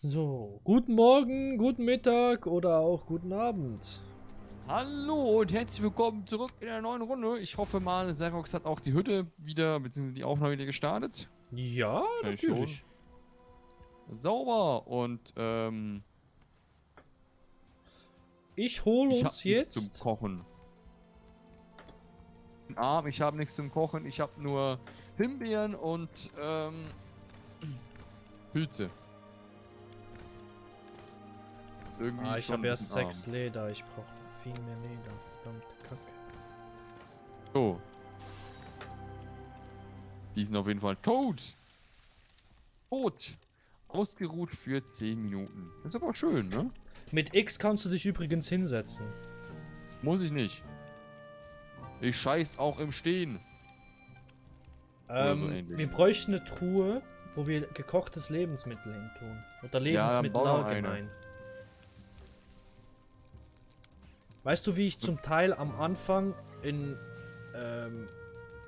So, guten Morgen, guten Mittag oder auch guten Abend. Hallo und herzlich willkommen zurück in der neuen Runde. Ich hoffe mal, Xerox hat auch die Hütte wieder, beziehungsweise die Aufnahme wieder gestartet. Ja, Wahrscheinlich schon. natürlich. Sauber und Ich hole ich habe uns nichts zum jetzt. Kochen. Ich habe nichts zum Kochen. Ich habe nur Himbeeren und Pilze. Ist irgendwie Ich schon habe ein erst bisschen arm. 6 Leder. Ich brauche noch viel mehr Leder. Verdammte Kacke. So. Die sind auf jeden Fall tot. Tot. Ausgeruht für 10 Minuten. Ist aber schön, ne? Mit X kannst du dich übrigens hinsetzen. Muss ich nicht. Ich scheiß auch im Stehen. Oder so Wir ähnlich. bräuchten eine Truhe, wo wir gekochtes Lebensmittel hin tun. Oder Ja, dann Lebensmittel bau noch eine. allgemein. Weißt du, wie ich zum Teil am Anfang in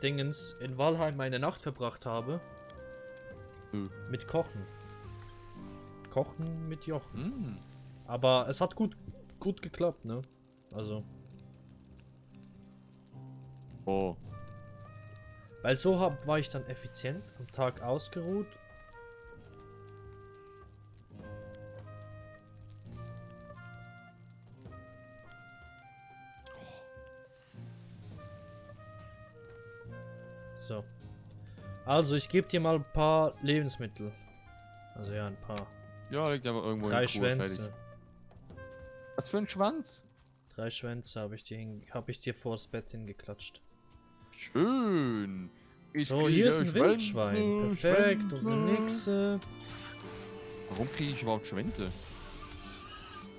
in Valheim meine Nacht verbracht habe? Mit Kochen. Kochen mit Jochen. Mm. Aber es hat gut geklappt, ne? Also. Oh. Weil so war ich dann effizient, am Tag ausgeruht. So. Also, ich gebe dir mal ein paar Lebensmittel. Also ja, ein paar. Ja, liegt aber irgendwo 3 in der Truhe, Schwänze. fertig. Was für ein Schwanz? 3 Schwänze hab ich dir vors Bett hingeklatscht. Schön. Ich So, kriege hier ist ein Schwänze, Wildschwein. Perfekt. Schwänze. Und eine Nixe. Warum kriege ich überhaupt Schwänze?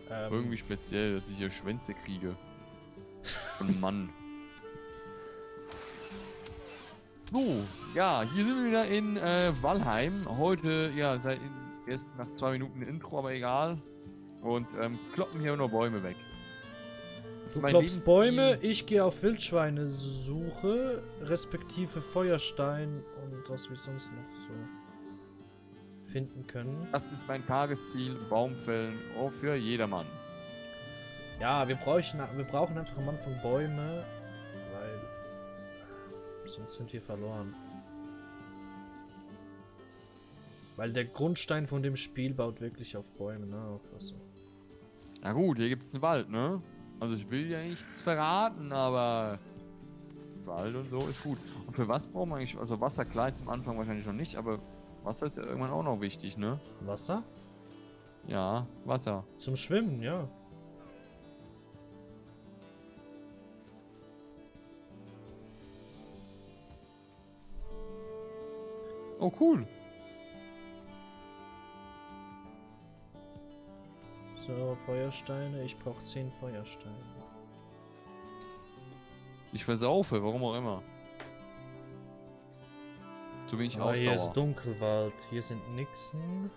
Irgendwie speziell, dass ich hier Schwänze kriege. Von Mann. So, ja, hier sind wir wieder in Valheim. Heute, ja, erst nach 2 Minuten Intro, aber egal. Und kloppen hier nur Bäume weg. Das Du ist mein klopfst Lebensziel. Bäume, ich gehe auf Wildschweine-Suche, respektive Feuerstein und was wir sonst noch so finden können. Das ist mein Tagesziel, Baumfällen, oh, für jedermann. Ja, wir brauchen einfach am Anfang Bäume, weil sonst sind wir verloren. Weil der Grundstein von dem Spiel baut wirklich auf Bäume, ne? Auf also. Na gut, hier gibt's einen Wald, ne? Also ich will ja nichts verraten, aber Wald und so ist gut. Und für was brauchen wir eigentlich, also Wasser, klar, jetzt am Anfang wahrscheinlich noch nicht, aber Wasser ist ja irgendwann auch noch wichtig, ne? Wasser? Ja, Wasser. Zum Schwimmen, ja. Oh, cool. So, Feuersteine. Ich brauche 10 Feuersteine. Ich versaufe, warum auch immer. Zu wenig Ah, hier ist Ausdauer. Dunkelwald. Hier sind Nixen.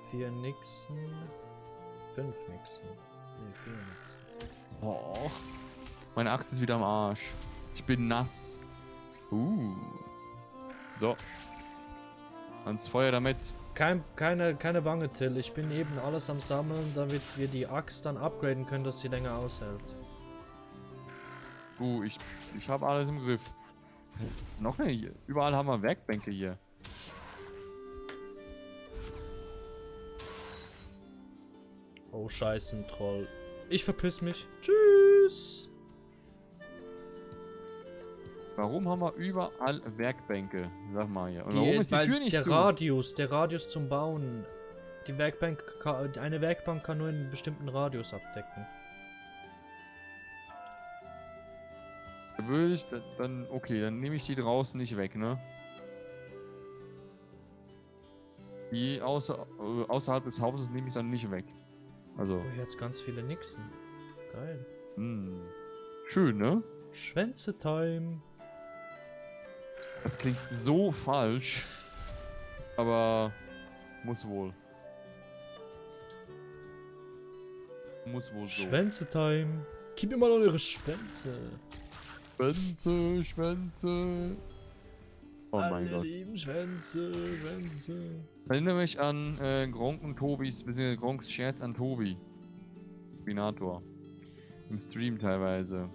4 Nixen. 5 Nixen. Ne, 4 Nixen. Oh, meine Axt ist wieder am Arsch. Ich bin nass. So. Ans Feuer damit. Keine Bange, Till. Ich bin eben alles am Sammeln, damit wir die Axt dann upgraden können, dass sie länger aushält. Ich habe alles im Griff. Noch eine hier. Überall haben wir Werkbänke hier. Oh, scheiße, ein Troll. Ich verpiss mich. Tschüss. Warum haben wir überall Werkbänke? Sag mal hier. Und warum ist die weil Tür nicht der zu? Der Radius zum Bauen. Eine Werkbank kann nur einen bestimmten Radius abdecken. Da würde ich dann, okay, dann nehme ich die draußen nicht weg, ne? Die außerhalb des Hauses nehme ich dann nicht weg. Also, Oh, jetzt ganz viele Nixen. Geil. schön, ne? Schwänze-Time. Das klingt so falsch. Aber muss wohl. Muss wohl so. Schwänze-Time. Gib mir mal eure Schwänze. Schwänze, Schwänze. Oh mein Gott. lieben Schwänze, Schwänze. Das erinnert mich an Gronk und Tobis, beziehungsweise Gronks Scherz an Tobi. Spinator. Im Stream teilweise.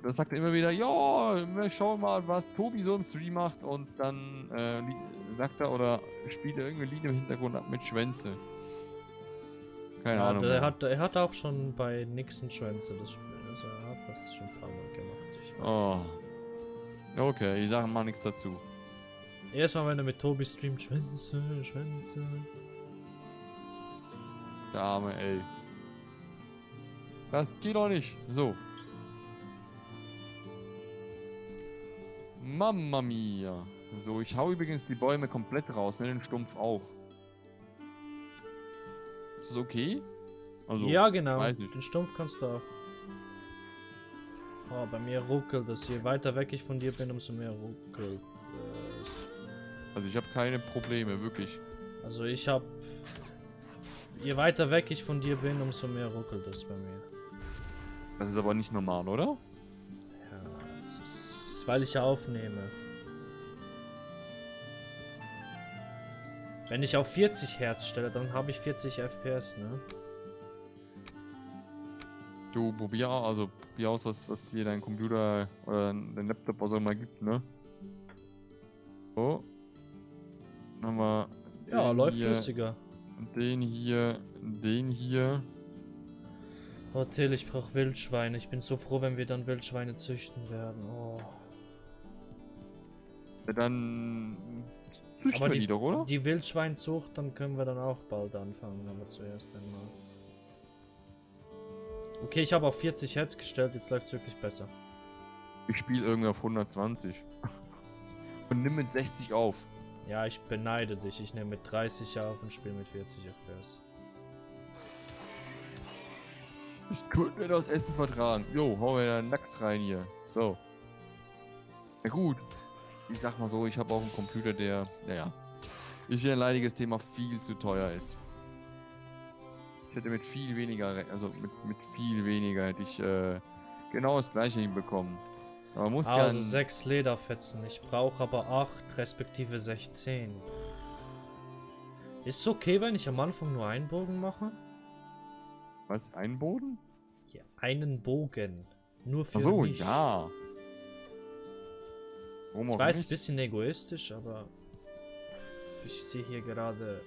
Das sagt er immer wieder, ja, wir schauen mal, was Tobi so im Stream macht, und dann sagt er oder spielt er irgendein Lied im Hintergrund ab mit Schwänze. Keine Ja, Ahnung. er hat auch schon bei Nixon Schwänze das Spiel. Also er hat das schon ein paar Mal gemacht. Ich weiß. Oh. Okay, ich sage mal nichts dazu. Erstmal, wenn er mit Tobi streamt, Schwänze, Schwänze. Der Arme, ey. Das geht doch nicht. So. Mamma mia. So, ich hau übrigens die Bäume komplett raus, ne, den Stumpf auch. Ist das okay? Also, Ja, genau. Ich weiß nicht. Den Stumpf kannst du auch. Oh, bei mir ruckelt es. Je weiter weg ich von dir bin, umso mehr ruckelt es. Also ich habe keine Probleme, wirklich. Also ich hab... Je weiter weg ich von dir bin, umso mehr ruckelt es bei mir. Das ist aber nicht normal, oder? Ja, es ist, weil ich ja aufnehme. Wenn ich auf 40 Hertz stelle, dann habe ich 40 FPS, ne? Du probier aus, was dir dein Computer oder dein Laptop was auch immer gibt, ne? So. Dann haben wir Ja, den läuft hier, flüssiger. den hier. Oh Till, ich brauche Wildschweine. Ich bin so froh, wenn wir dann Wildschweine züchten werden. Oh. Ja, dann züchten Aber wir die doch, oder? die Wildschweinzucht, dann können wir dann auch bald anfangen, aber zuerst einmal. Okay, ich habe auf 40 Hertz gestellt, jetzt läuft es wirklich besser. Ich spiele irgendwie auf 120. Und nimm mit 60 auf. Ja, ich beneide dich. Ich nehme mit 30 auf und spiele mit 40 FPS. Ich könnte mir das Essen vertragen. Jo, hau mir da einen Lachs rein hier. So. Na gut. Ich sag mal so, ich habe auch einen Computer, der, naja, ist wieder ein leidiges Thema, viel zu teuer ist. Ich hätte mit viel weniger, also mit viel weniger hätte ich genau das gleiche hinbekommen. Aber muss ja... Also 6 Lederfetzen. Ich brauche aber 8 respektive 16. Ist es okay, wenn ich am Anfang nur einen Bogen mache? Was? Ein Boden? Ja, einen Bogen. Nur für Achso, mich. ja. Warum Ich auch weiß, ein nicht? bisschen egoistisch, aber ich sehe hier gerade...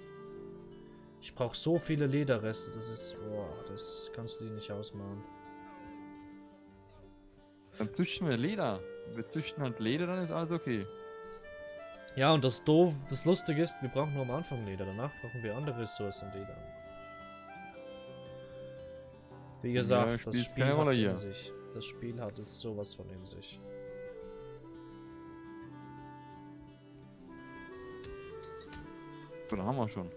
Ich brauche so viele Lederreste, das ist... Boah, das kannst du dir nicht ausmalen. Dann züchten wir Leder. Wir züchten halt Leder, dann ist alles okay. Ja, und das Lustige ist, wir brauchen nur am Anfang Leder, danach brauchen wir andere Ressourcen Leder. Wie gesagt, Ja, das spielt's Spiel keine hat Rolle es in hier. sich. Das Spiel hat es sowas von in sich. So, da haben wir schon.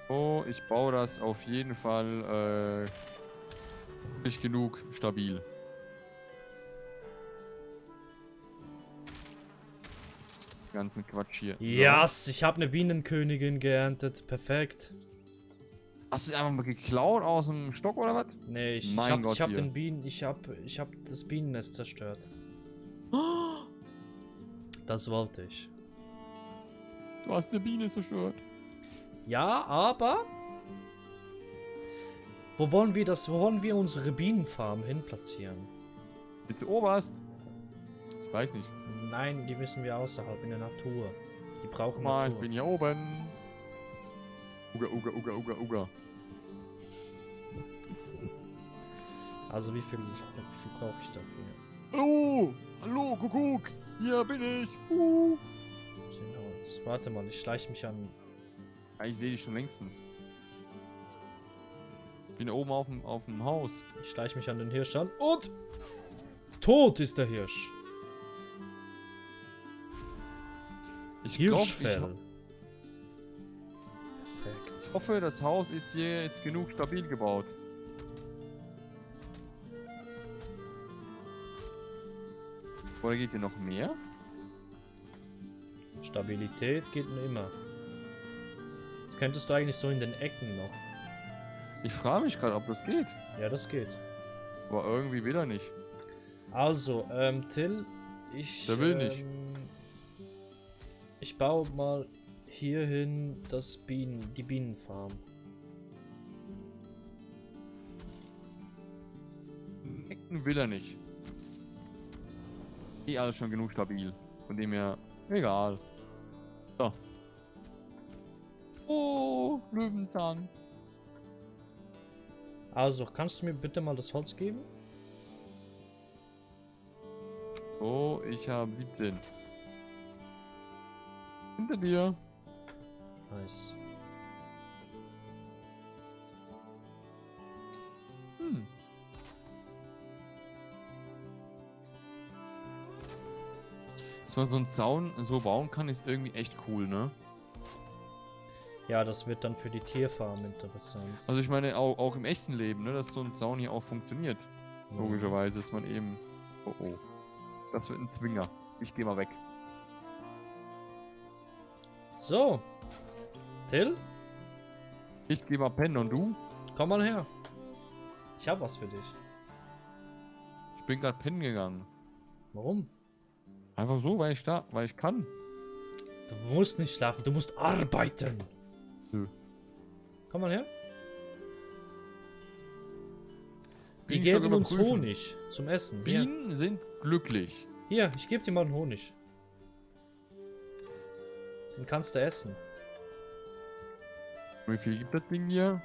Oh, ich baue das auf jeden Fall nicht genug stabil. Ganzen Quatsch hier. Yes, ich habe eine Bienenkönigin geerntet. Perfekt. Hast du die einfach mal geklaut aus dem Stock oder was? Nee, ich Mein hab Gott, hier. den Bienen, ich hab das Bienennest zerstört. Das wollte ich. Du hast eine Biene zerstört. Ja, aber wo wollen wir unsere Bienenfarm hin platzieren? Bitte Oberst. Ich weiß nicht. Nein, die müssen wir außerhalb in der Natur. Die brauchen Guck mal, ich Natur. bin hier oben. Uga, uga, uga, uga, uga. Also wie viel brauche ich dafür? Hallo! Hallo, Kuckuck! Hier bin ich! 10 Holz. Warte mal, ich schleiche mich an. Ja, ich sehe dich schon längstens. Bin oben auf dem Haus. Ich schleiche mich an den Hirsch an und tot ist der Hirsch. Ich glaube, Hirschfell. Perfekt. ich hoffe, das Haus ist hier jetzt genug stabil gebaut. Oder geht hier noch mehr? Stabilität geht immer. Jetzt könntest du eigentlich so in den Ecken noch. Ich frage mich gerade, ob das geht. Ja, das geht. Aber irgendwie will er nicht. Also, Till, Der will nicht. ich baue mal hierhin die Bienenfarm. Ecken will er nicht. Eh alles schon genug stabil. Von dem her, egal. So. Oh, Löwenzahn. Also, kannst du mir bitte mal das Holz geben? Oh, ich habe 17. Hinter dir. Nice. Hm. Dass man so einen Zaun so bauen kann, ist irgendwie echt cool, ne? Ja, das wird dann für die Tierfarm interessant. Also ich meine, auch im echten Leben, ne? Dass so ein Zaun hier auch funktioniert. Ja. Logischerweise ist man eben... Oh oh. Das wird ein Zwinger. Ich geh mal weg. So. Till, Ich geh mal pennen und du? komm mal her. Ich hab was für dich. Ich bin gerade pennen gegangen. Warum? Einfach so, weil ich kann. Du musst nicht schlafen, du musst arbeiten. Nö. Komm mal her. Die Bienenstock geben uns überprüfen. Honig zum Essen. Hier, Bienen sind glücklich. hier, ich gebe dir mal einen Honig. Den kannst du essen. Wie viel gibt das Ding hier?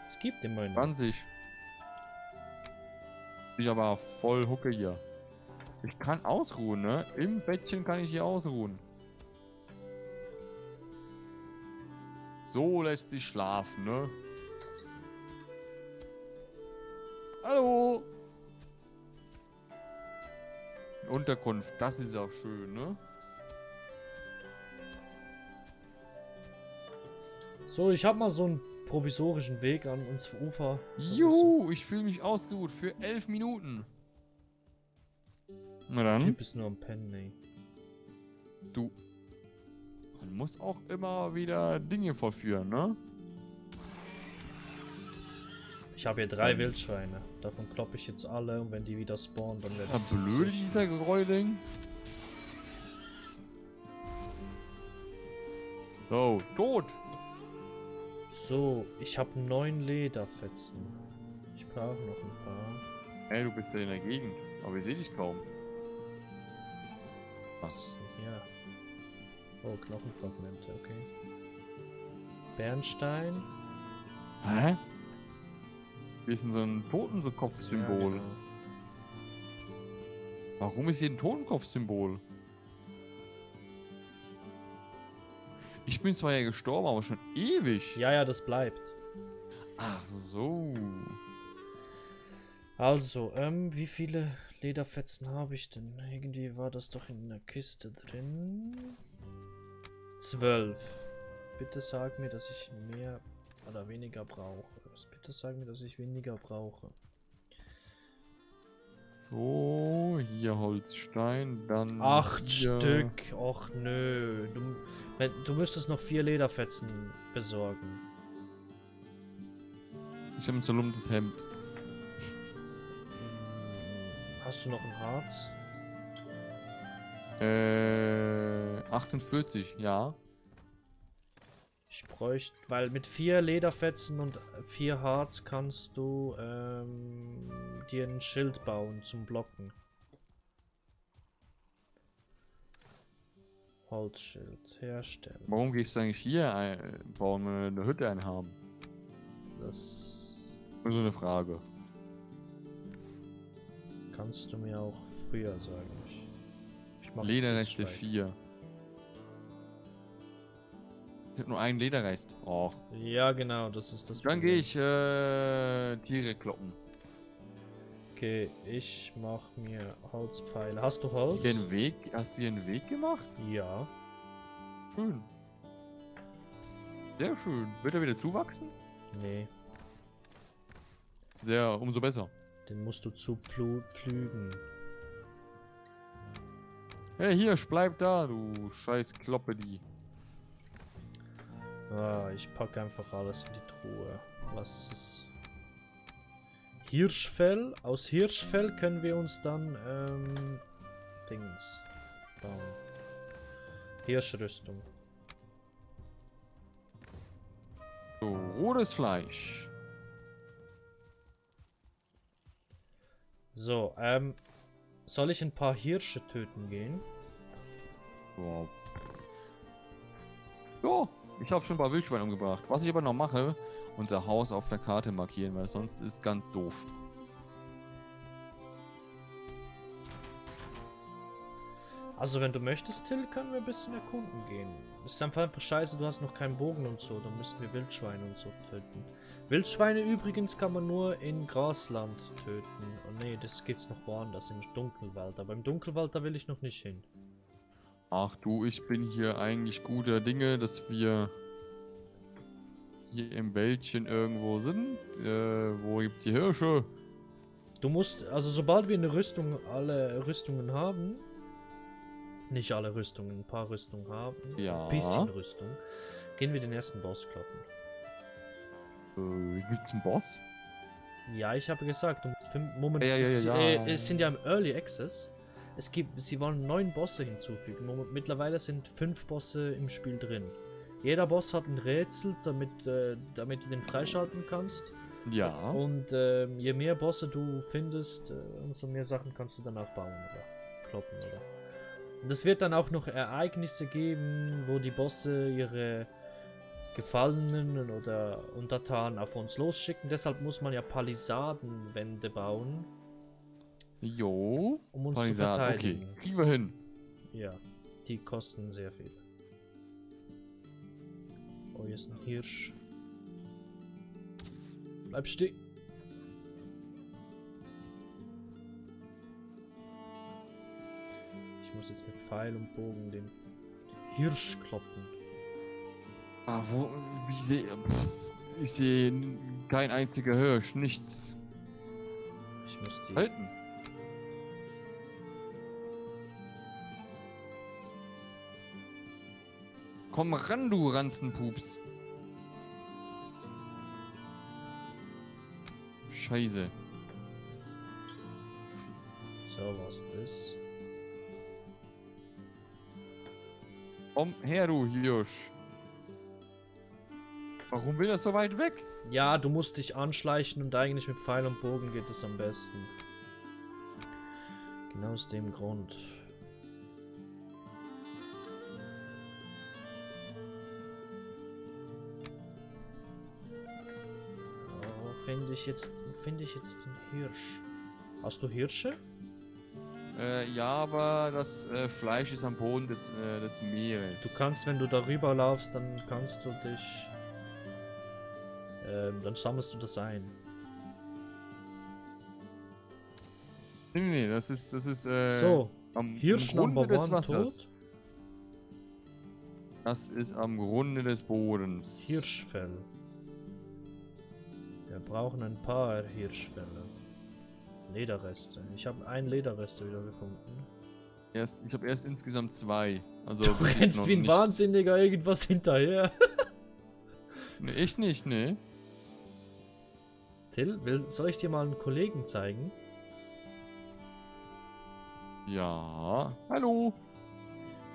Es gibt immerhin. 20. Ich aber voll Hucke hier. Ich kann ausruhen, ne? Im Bettchen kann ich hier ausruhen. So lässt sich schlafen, ne? Hallo! Unterkunft, das ist auch schön, ne? So, ich habe mal so einen provisorischen Weg an uns Ufer. Juhu, ich fühle mich ausgeruht für 11 Minuten. Na Der dann, Typ ist nur am Pennen, ey. du. Man muss auch immer wieder Dinge vollführen, ne? Ich habe hier 3 Wildschweine. Davon kloppe ich jetzt alle und wenn die wieder spawnen, dann werde Ja, ich blöd, 70. dieser Gräuling. So, tot. So, ich habe 9 Lederfetzen. Ich brauche noch ein paar. Ey, du bist ja in der Gegend, aber ich sehe dich kaum. Was ist denn hier? Oh, Knochenfragmente, okay. Bernstein. Hä? Hier ist so ein Totenkopf-Symbol. Ja, genau. Warum ist hier ein Totenkopf-Symbol? Ich bin zwar ja gestorben, aber schon ewig. Ja, das bleibt. Ach so. Also, wie viele Lederfetzen habe ich denn? Irgendwie war das doch in der Kiste drin. 12. Bitte sag mir, dass ich mehr oder weniger brauche. Bitte sag mir, dass ich weniger brauche. So, hier Holzstein, dann 8 hier. Stück. Och nö. Du müsstest noch 4 Lederfetzen besorgen. Ich habe ein zerlumptes Hemd. Hast du noch ein Harz? 48, ja. Ich bräuchte, weil mit 4 Lederfetzen und 4 Harz kannst du dir ein Schild bauen zum Blocken. Holzschild herstellen. Warum gehst du eigentlich hier bauen, wenn wir eine Hütte einhaben? Das Nur so eine Frage. kannst du mir auch früher sagen. Ich mach Lederreste jetzt 4. Ich habe nur einen Lederrest. Och. Ja, genau, das ist das Dann Problem. gehe ich Tiere kloppen. Okay, ich mach mir Holzpfeile. Hast du Holz? Hast du hier einen Weg gemacht? Ja. Schön. Sehr schön. Wird er wieder zuwachsen? Nee, Sehr, umso besser. den musst du zu pflügen. Hey, hier, bleib da, du scheiß Kloppedi. Ah, ich packe einfach alles in die Truhe. Was ist... Hirschfell. Aus Hirschfell können wir uns dann Dings bauen. Hirschrüstung. So, rotes Fleisch. So, soll ich ein paar Hirsche töten gehen? Wow. Jo, ich habe schon ein paar Wildschweine umgebracht. Was ich aber noch mache, unser Haus auf der Karte markieren, weil sonst ist ganz doof. Also wenn du möchtest, Till, können wir ein bisschen erkunden gehen. Ist einfach scheiße, du hast noch keinen Bogen und so, dann müssen wir Wildschweine und so töten. Wildschweine übrigens kann man nur in Grasland töten. Oh nee, das gibt's noch woanders, im Dunkelwald. Aber im Dunkelwald, da will ich noch nicht hin. Ach du, ich bin hier eigentlich guter Dinge, dass wir hier im Wäldchen irgendwo sind. Wo gibt's die Hirsche? Du musst, also sobald wir eine Rüstung, alle Rüstungen haben, nicht alle Rüstungen, ein paar Rüstungen haben, Ja. ein bisschen Rüstung, gehen wir den ersten Boss kloppen. Gibt's einen Boss? Ja, ich habe gesagt, du musst Ja. es sind ja im Early Access. Sie wollen 9 Bosse hinzufügen. Mittlerweile sind 5 Bosse im Spiel drin. Jeder Boss hat ein Rätsel, damit du den freischalten kannst. Ja. Und je mehr Bosse du findest, umso mehr Sachen kannst du danach bauen oder kloppen, oder? Und es wird dann auch noch Ereignisse geben, wo die Bosse ihre Gefallenen oder Untertanen auf uns losschicken. Deshalb muss man ja Palisadenwände bauen. Jo. Um uns Palisade, zu verteidigen. okay. Kriegen wir hin. Ja, die kosten sehr viel. Oh, hier ist ein Hirsch. Bleib stehen. Ich muss jetzt mit Pfeil und Bogen den Hirsch kloppen. Ah, wo? Ich sehe kein einziger Hirsch, nichts. Ich muss die... Halten. Komm ran, du Ranzenpups. Scheiße. So, was das? Komm her, du Hirsch. Warum will er so weit weg? Ja, du musst dich anschleichen und eigentlich mit Pfeil und Bogen geht es am besten. Genau aus dem Grund. Wo finde ich jetzt den Hirsch? Hast du Hirsche? Ja, aber das Fleisch ist am Boden des Meeres. Du kannst, wenn du darüber laufst, dann kannst du dich... dann sammelst du das ein. Nee, das ist So, am Hirsch Grunde Number des One Wassers. tot. Das ist am Grunde des Bodens. Hirschfell. Wir brauchen ein paar Hirschfälle. Lederreste. Ich habe einen Lederreste wieder gefunden. Ich habe erst insgesamt 2. Also Du rennst wie ein nichts. Wahnsinniger irgendwas hinterher. Nee, ich nicht, ne? Till, soll ich dir mal einen Kollegen zeigen? Ja. Hallo.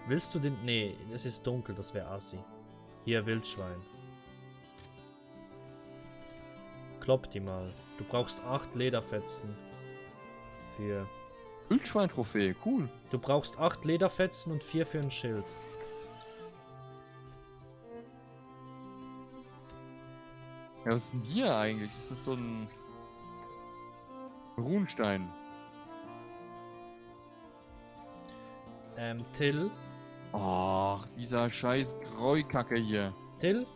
Willst du den... Nee, es ist dunkel, das wäre assi. Hier, Wildschwein. Klopp die mal. Du brauchst 8 Lederfetzen. Für... Wildschwein-Trophäe, cool. Du brauchst 8 Lederfetzen und 4 für ein Schild. Ja, was ist denn hier eigentlich? Ist das so ein Runenstein? Till? Ach, dieser scheiß Gräukacke hier. Till?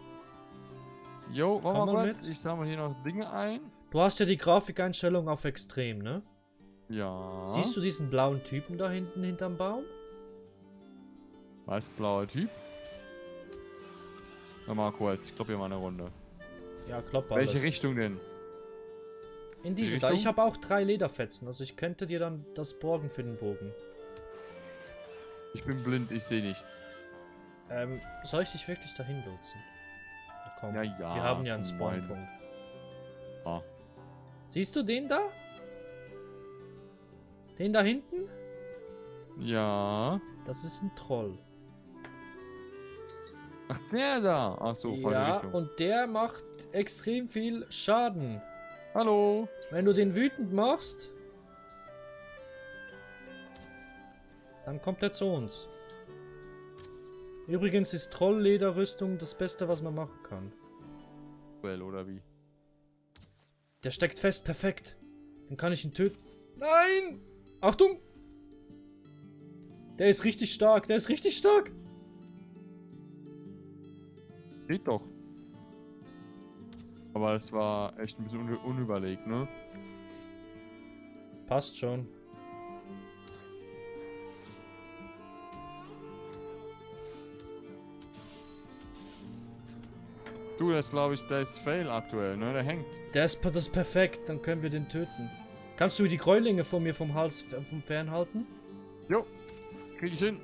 Jo, Komm warte mal mal kurz. mit. Ich sammle hier noch Dinge ein. Du hast ja die Grafikeinstellung auf extrem, ne? Ja. Siehst du diesen blauen Typen da hinten hinterm Baum? Was, blauer Typ? Mal kurz, ich glaube hier mal eine Runde. Ja, klopp alles. Welche Richtung denn? In diese Die da. Ich Richtung? habe auch 3 Lederfetzen, also ich könnte dir dann das borgen für den Bogen. Ich bin blind, ich sehe nichts. Soll ich dich wirklich dahin lotsen? Na komm, Ja, ja, wir haben ja einen komm, mein. Spawnpunkt. Ah. Siehst du den da? Den da hinten? Ja. Das ist ein Troll. Ach, der da. Ach so, falsche Ja, Richtung. und der macht extrem viel Schaden. Hallo. Wenn du den wütend machst, dann kommt er zu uns. Übrigens ist Trolllederrüstung das Beste, was man machen kann. Well, oder wie? Der steckt fest, perfekt. Dann kann ich ihn töten. Nein! Achtung! Der ist richtig stark, der ist richtig stark. Geht doch. Aber es war echt ein bisschen unüberlegt, ne? Passt schon. Du, das glaube ich, der ist Fail aktuell, ne? Der hängt. Das ist perfekt, dann können wir den töten. Kannst du die Gräulinge von mir vom Hals vom fernhalten? Jo, krieg ich hin.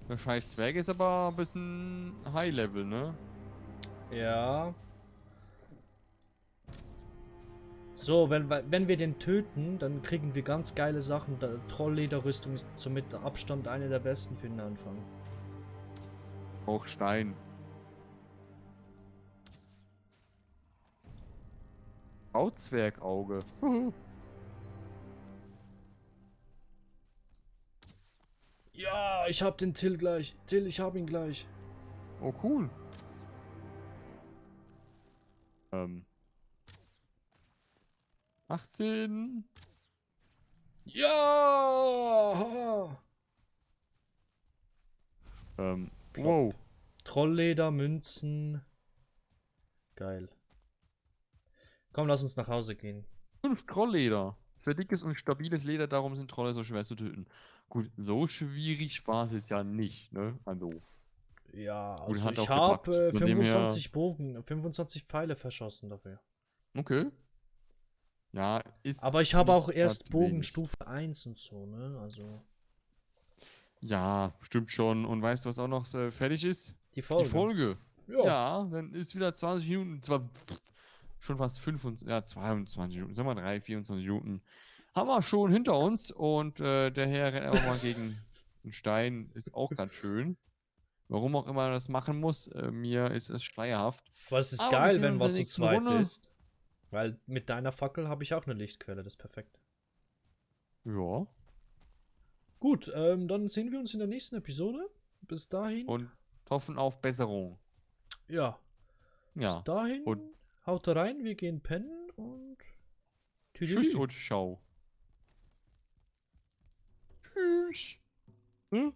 Der scheiß Zwerg ist aber ein bisschen High-Level, ne? Ja. So, wenn wir den töten, dann kriegen wir ganz geile Sachen. Trolllederrüstung ist somit der Abstand eine der besten für den Anfang. Auch Stein. Bauzwergauge. Ja, ich hab den Till gleich. Till, ich hab ihn gleich. Oh, cool. 18. Ja! Wow. Trollleder, Münzen. Geil. Komm, lass uns nach Hause gehen. 5 Trollleder. Sehr dickes und stabiles Leder, darum sind Trolle so schwer zu töten. Gut, so schwierig war es jetzt ja nicht, ne? Also. Ja, Gut, also hat ich auch gepackt. habe Von dem her- 25 Bogen, 25 Pfeile verschossen dafür. Okay. Ja, ist. Aber ich habe nicht auch erst grad wenig. Bogenstufe 1 und so, ne? Also. Ja, stimmt schon. Und weißt du, was auch noch fertig ist? Die Folge. Die Folge. Ja. Ja, dann ist wieder 20 Minuten, zwar schon fast 25, ja, 22 Minuten, sagen wir 3, 24 Minuten. Haben wir schon hinter uns und der Herr rennt einfach mal gegen einen Stein, ist auch ganz schön. Warum auch immer er das machen muss, mir ist es schleierhaft. Aber es ist Aber wir geil, sehen wenn uns man in der zu nächsten zweit Runde. ist. Weil mit deiner Fackel habe ich auch eine Lichtquelle, das ist perfekt. Ja, Gut, dann sehen wir uns in der nächsten Episode. Bis dahin. und hoffen auf Besserung. Ja. Ja, Bis dahin. und Haut rein, wir gehen pennen und. tschüss und ciao. Tschüss. Hm?